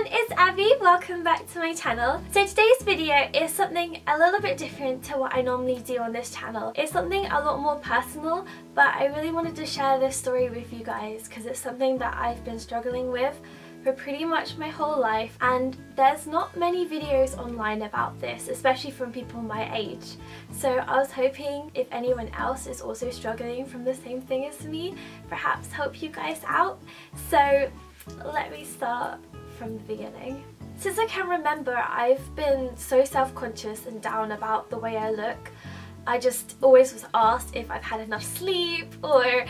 it's Abby. Welcome back to my channel. So today's video is something a little bit different to what I normally do on this channel. It's something a lot more personal, but I really wanted to share this story with you guys because it's something that I've been struggling with for pretty much my whole life, and there's not many videos online about this, especially from people my age. So I was hoping if anyone else is also struggling from the same thing as me, perhaps help you guys out. So let me start from the beginning. Since I can remember, I've been so self-conscious and down about the way I look. I just always was asked if I've had enough sleep or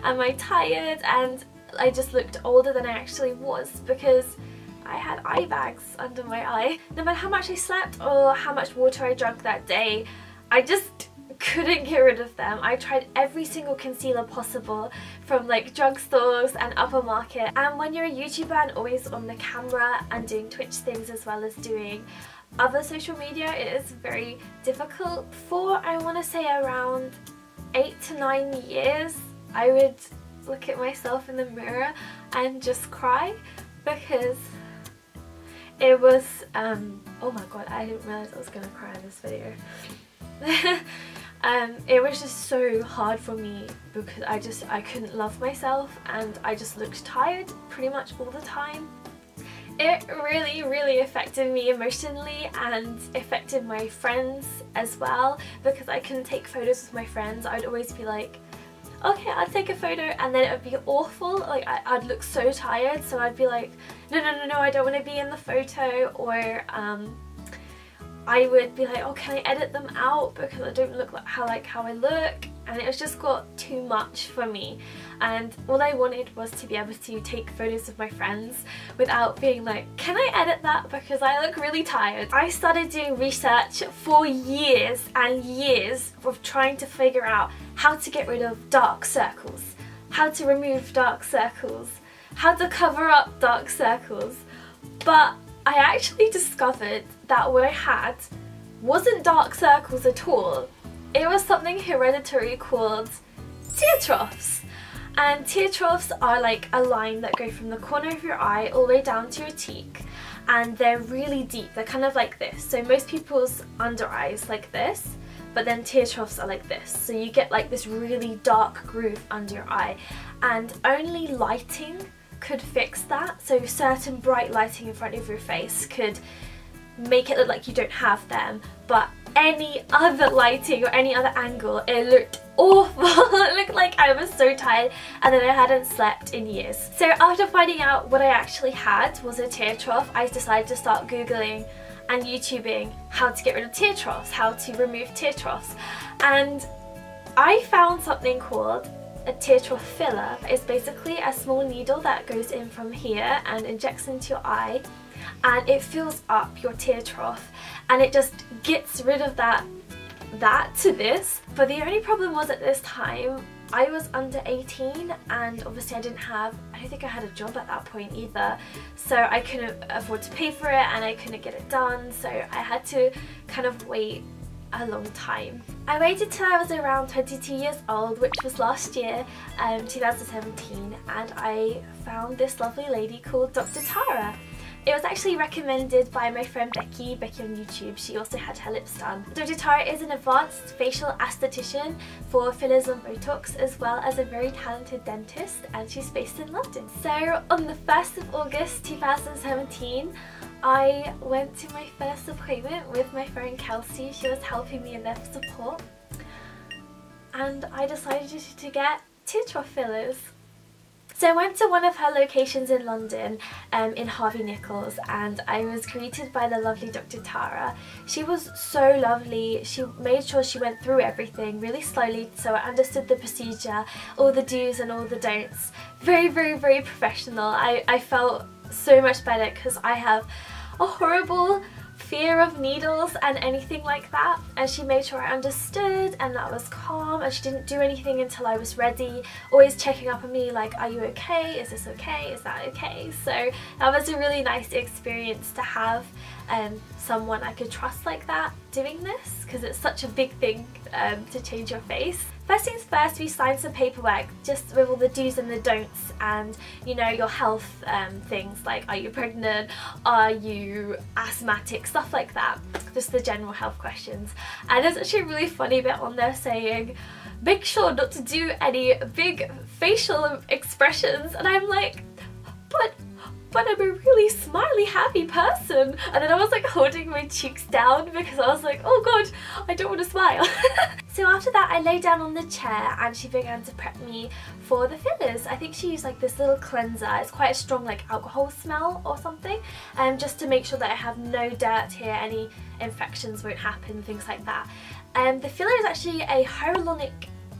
am I tired, and I just looked older than I actually was because I had eye bags under my eye. No matter how much I slept or how much water I drank that day, I just couldn't get rid of them. I tried every single concealer possible from like drugstores and upper market, and when you're a YouTuber and always on the camera and doing Twitch things as well as doing other social media, it is very difficult. For I want to say around 8 to 9 years, I would look at myself in the mirror and just cry because it was oh my god, I didn't realise I was gonna cry in this video. It was just so hard for me because I couldn't love myself and I just looked tired pretty much all the time. It really affected me emotionally and affected my friends as well because I couldn't take photos with my friends. I'd always be like, okay, I'll take a photo, and then it would be awful. Like I'd look so tired, so I'd be like, no, I don't want to be in the photo, or I would be like, oh, can I edit them out because I don't look like how I look, and it was just got too much for me. And all I wanted was to be able to take photos of my friends without being like, can I edit that because I look really tired. I started doing research for years and years of trying to figure out how to get rid of dark circles, how to remove dark circles, how to cover up dark circles, but I actually discovered that what I had wasn't dark circles at all. It was something hereditary called tear troughs. And tear troughs are like a line that go from the corner of your eye all the way down to your cheek, and they're really deep. They're kind of like this. So most people's under eyes like this, but then tear troughs are like this. So you get like this really dark groove under your eye, and only lighting could fix that. So certain bright lighting in front of your face could make it look like you don't have them, but any other lighting or any other angle, it looked awful. It looked like I was so tired and then I hadn't slept in years. So after finding out what I actually had was a tear trough, I decided to start googling and YouTubing how to get rid of tear troughs, how to remove tear troughs, and I found something called a tear trough filler. It's basically a small needle that goes in from here and injects into your eye, and it fills up your tear trough and it just gets rid of that to this. But the only problem was at this time I was under 18 and obviously I don't think I had a job at that point either, so I couldn't afford to pay for it and I couldn't get it done, so I had to kind of wait a long time. I waited till I was around 22 years old, which was last year, 2017, and I found this lovely lady called Dr. Tara. It was actually recommended by my friend Becky on YouTube. She also had her lips done. Dr. Tara is an advanced facial aesthetician for fillers and Botox, as well as a very talented dentist, and she's based in London. So on the 1st of August 2017, I went to my first appointment with my friend Kelsey. She was helping me in there for support, and I decided to get tear trough fillers. So I went to one of her locations in London, in Harvey Nichols, and I was greeted by the lovely Dr. Tara. She was so lovely. She made sure she went through everything really slowly so I understood the procedure, all the do's and all the don'ts. Very professional. I felt so much better because I have a horrible fear of needles and anything like that, and she made sure I understood and that I was calm, and she didn't do anything until I was ready, always checking up on me like, are you okay, is this okay, is that okay? So that was a really nice experience to have someone I could trust like that doing this, because it's such a big thing to change your face. First things first, we signed some paperwork just with all the do's and the don'ts, and you know, your health things like, are you pregnant, are you asthmatic, stuff like that, just the general health questions. And there's actually a really funny bit on there saying, make sure not to do any big facial expressions, and I'm like, but I'm a really smiley, happy person. And then I was like holding my cheeks down because I was like, oh god, I don't want to smile. So after that, I lay down on the chair and she began to prep me for the fillers. I think she used like this little cleanser. It's quite a strong like alcohol smell or something, just to make sure that I have no dirt here, any infections won't happen, things like that. The filler is actually a hyaluronic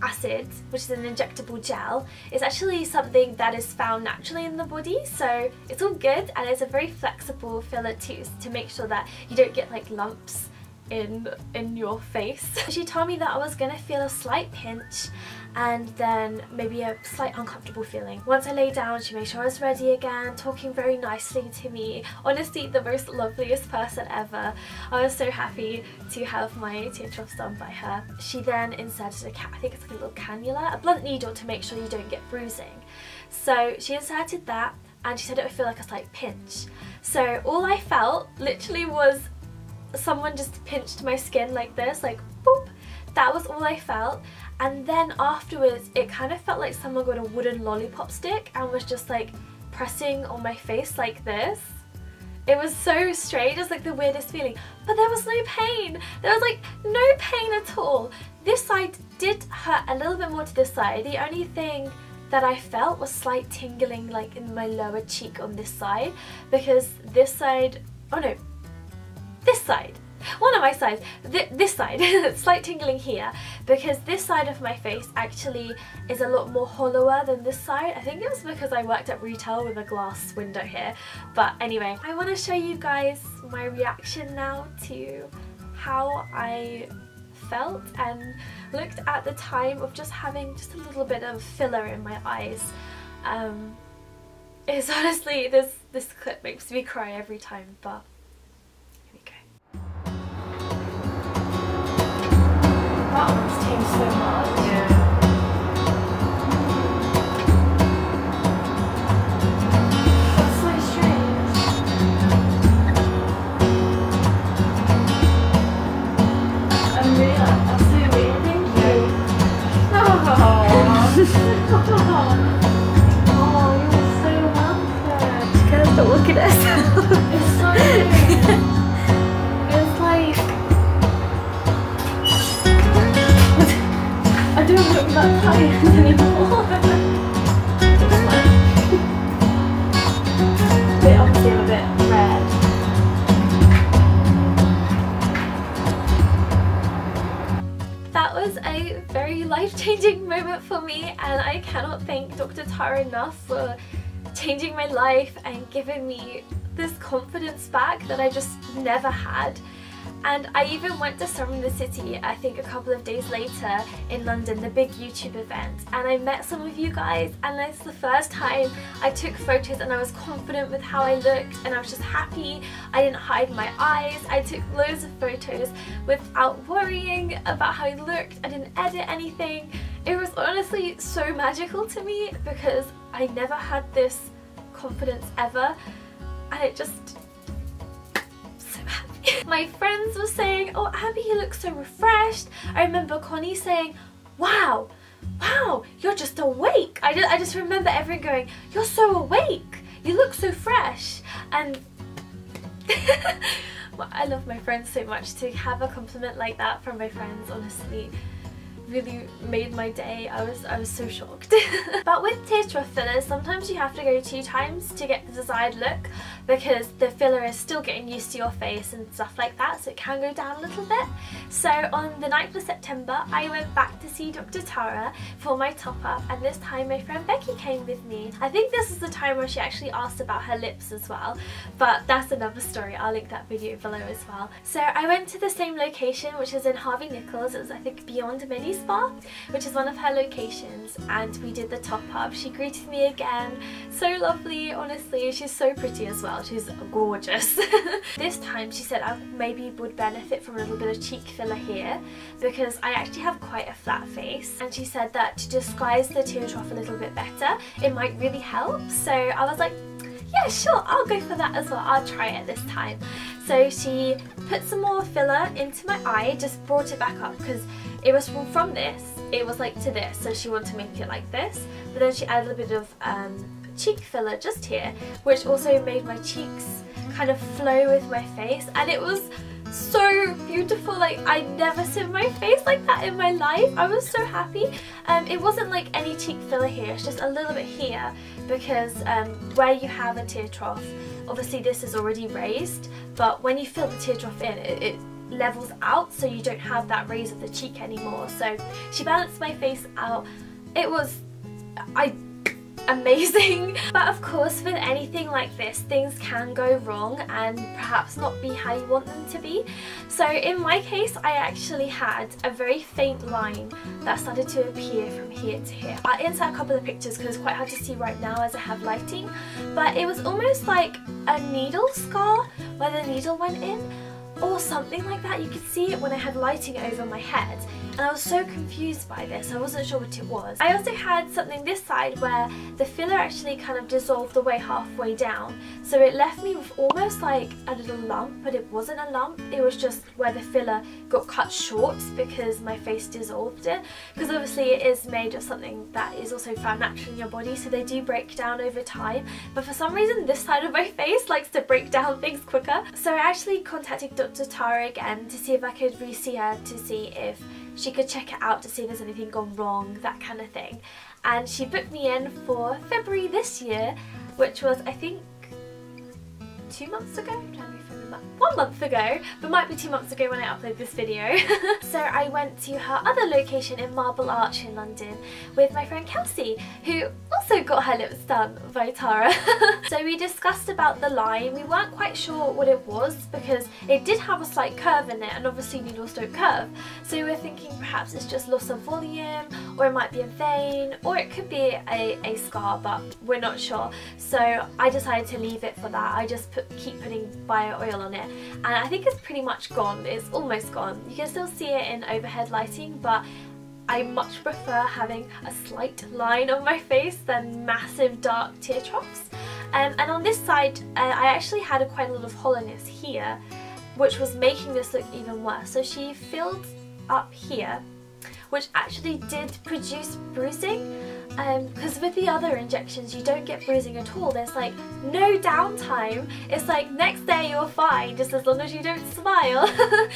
acid, which is an injectable gel. It's actually something that is found naturally in the body, so it's all good, and it's a very flexible filler too, to make sure that you don't get like lumps in your face. She told me that I was gonna feel a slight pinch and then maybe a slight uncomfortable feeling. Once I lay down, she made sure I was ready again, talking very nicely to me. Honestly, the most loveliest person ever. I was so happy to have my tear troughs done by her. She then inserted I think it's like a little cannula, a blunt needle, to make sure you don't get bruising. So she inserted that and she said it would feel like a slight pinch. So all I felt literally was someone just pinched my skin like this, like boop. That was all I felt. And then afterwards, it kind of felt like someone got a wooden lollipop stick and was just like pressing on my face like this. It was so strange. It was like the weirdest feeling. But there was no pain. There was like no pain at all. This side did hurt a little bit more to this side. The only thing that I felt was slight tingling like in my lower cheek on this side, because this side, oh no, this side. One of my sides, this side, slight tingling here, because this side of my face actually is a lot more hollower than this side. I think it was because I worked at retail with a glass window here. But anyway, I want to show you guys my reaction now to how I felt and looked at the time of just having just a little bit of filler in my eyes. It's honestly, this clip makes me cry every time, but that one's changed so much. Yeah. That's so strange. I'm really like, that's so weird, thank you. Oh, you're so welcome. She can't stop looking at herself. It's so weird. It's like, I don't look that tired anymore. But obviously I'm a bit red. That was a very life-changing moment for me, and I cannot thank Dr. Tara enough for changing my life and giving me this confidence back that I just never had. And I even went to Summer in the City, I think a couple of days later in London, the big YouTube event, and I met some of you guys, and that's the first time I took photos and I was confident with how I looked, and I was just happy. I didn't hide my eyes. I took loads of photos without worrying about how I looked. I didn't edit anything. It was honestly so magical to me because I never had this confidence ever, and it just, my friends were saying, oh Abby, you look so refreshed. I remember Connie saying, wow, you're just awake. I just remember everyone going, you're so awake, you look so fresh. And well, I love my friends so much. To have a compliment like that from my friends honestly really made my day. I was so shocked. But with tear trough fillers, sometimes you have to go 2 times to get the desired look, because the filler is still getting used to your face and stuff like that, so it can go down a little bit. So on the 9th of September, I went back to see Dr. Tara for my top up, and this time my friend Becky came with me. I think this is the time where she actually asked about her lips as well, but that's another story. I'll link that video below as well. So I went to the same location, which is in Harvey Nichols. It was, I think, Beyond Medi Spa, which is one of her locations, and we did the top up. She greeted me again, so lovely, honestly. She's so pretty as well. She's gorgeous. This time she said I maybe would benefit from a little bit of cheek filler here, because I actually have quite a flat face, and she said that to disguise the tear trough a little bit better, it might really help. So I was like, yeah, sure, I'll go for that as well. I'll try it this time. So she put some more filler into my eye, just brought it back up because it was from this, it was like to this, so she wanted to make it like this, but then she added a bit of cheek filler just here, which also made my cheeks kind of flow with my face, and it was so beautiful. Like, I never seen my face like that in my life. I was so happy. It wasn't like any cheek filler here, it's just a little bit here because where you have a tear trough, obviously this is already raised, but when you fill the tear trough in, it levels out, so you don't have that raise of the cheek anymore. So she balanced my face out. It was amazing. But of course, with anything like this, things can go wrong and perhaps not be how you want them to be. So in my case, I actually had a very faint line that started to appear from here to here. I'll insert a couple of pictures because it's quite hard to see right now as I have lighting, but it was almost like a needle scar where the needle went in, or something like that. You could see it when I had lighting over my head, and I was so confused by this. I wasn't sure what it was. I also had something this side where the filler actually kind of dissolved the way halfway down, so it left me with almost like a little lump, but it wasn't a lump, it was just where the filler got cut short because my face dissolved it, because obviously it is made of something that is also found naturally in your body, so they do break down over time, but for some reason this side of my face likes to break down things quicker. So I actually contacted Dr. Tara again to see if I could re-see her, to see if she could check it out to see if there's anything gone wrong, that kind of thing. And she booked me in for February this year, which was, I think, 2 months ago? January, February, March. 1 month ago, but might be 2 months ago when I upload this video. So I went to her other location in Marble Arch in London with my friend Kelsey, who also got her lips done by Tara. So we discussed about the line. We weren't quite sure what it was because it did have a slight curve in it, and obviously needles don't curve. So we were thinking perhaps it's just loss of volume, or it might be a vein, or it could be a scar, but we're not sure. So I decided to leave it for that. I just keep putting bio oil on it, and I think it's pretty much gone. It's almost gone. You can still see it in overhead lighting, but I much prefer having a slight line on my face than massive dark tear troughs. And on this side, I actually had quite a lot of hollowness here, which was making this look even worse. So she filled up here, which actually did produce bruising, because with the other injections you don't get bruising at all. There's like no downtime. It's like next day you're fine, just as long as you don't smile.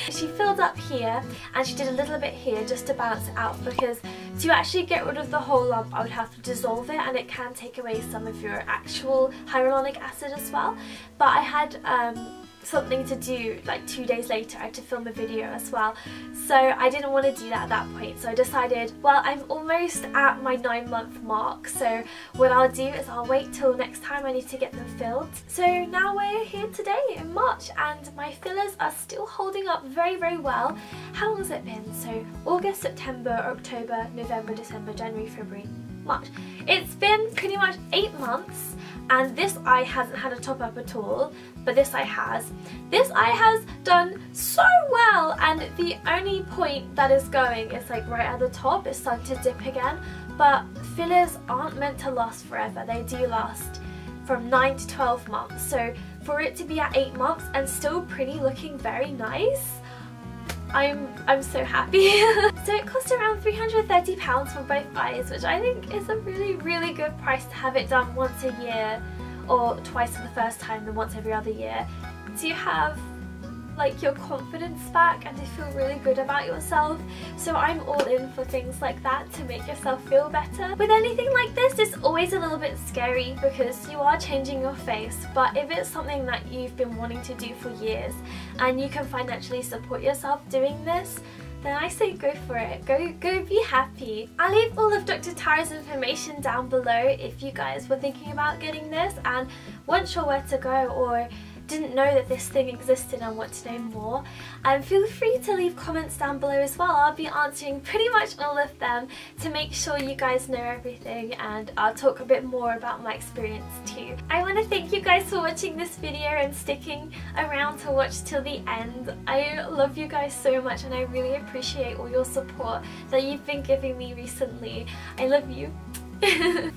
She filled up here, and she did a little bit here just to balance it out, because to actually get rid of the whole lump I would have to dissolve it, and it can take away some of your actual hyaluronic acid as well. But I had something to do like 2 days later. I had to film a video as well, so I didn't want to do that at that point. So I decided, well, I'm almost at my 9-month mark, so what I'll do is I'll wait till next time I need to get them filled. So now we're here today in March, and my fillers are still holding up very, very well. How long has it been? So August, September, October, November, December, January, February, March. It's been pretty much 8 months, and this eye hasn't had a top up at all, but this eye has. This eye has done so well, and the only point that is going is like right at the top. It's starting to dip again, but fillers aren't meant to last forever. They do last from 9 to 12 months, so for it to be at 8 months and still pretty, looking very nice, I'm so happy. So it cost around £330 for both eyes, which I think is a really, really good price to have it done once a year, or twice for the first time, then once every other year, to have like your confidence back and to feel really good about yourself. So I'm all in for things like that to make yourself feel better. With anything like this, it's always a little bit scary because you are changing your face, but if it's something that you've been wanting to do for years and you can financially support yourself doing this, then I say go for it. Go be happy. I'll leave all of Dr. Tara's information down below if you guys were thinking about getting this and weren't sure where to go, or didn't know that this thing existed and want to know more, feel free to leave comments down below as well. I'll be answering pretty much all of them to make sure you guys know everything, and I'll talk a bit more about my experience too. I want to thank you guys for watching this video and sticking around to watch till the end. I love you guys so much and I really appreciate all your support that you've been giving me recently. I love you.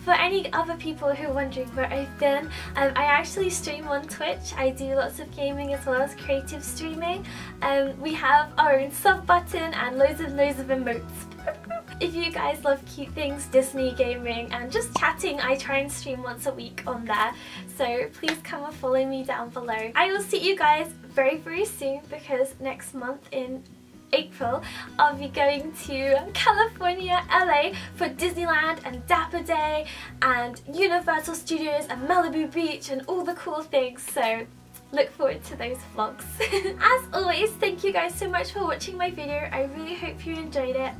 For any other people who are wondering where I've been, I actually stream on Twitch. I do lots of gaming as well as creative streaming. We have our own sub button and loads of emotes. If you guys love cute things, Disney, gaming and just chatting, I try and stream once a week on there. So please come and follow me down below. I will see you guys very soon, because next month in April I'll be going to California, LA for Disneyland and Dapper Day and Universal Studios and Malibu Beach and all the cool things, so look forward to those vlogs. As always, thank you guys so much for watching my video. I really hope you enjoyed it.